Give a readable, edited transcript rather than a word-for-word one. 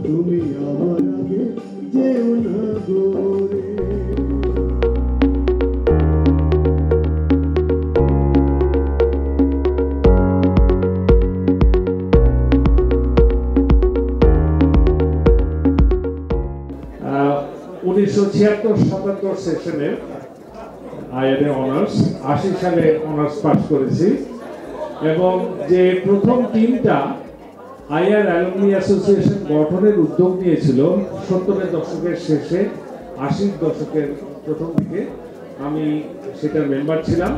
তুমি আমার আগে যেও না গোরে। 1976-77 সেশনের আইএনএ অনার্স, 80 সালে অনার্স পাস করেছি এবং যে প্রথম টিমটা আইআর অ্যালুমনি অ্যাসোসিয়েশন গঠনের উদ্যোগ নিয়েছিল 70-এর দশকের শেষে 80-র দশকের প্রথম দিকে, আমি সেটার মেম্বার ছিলাম।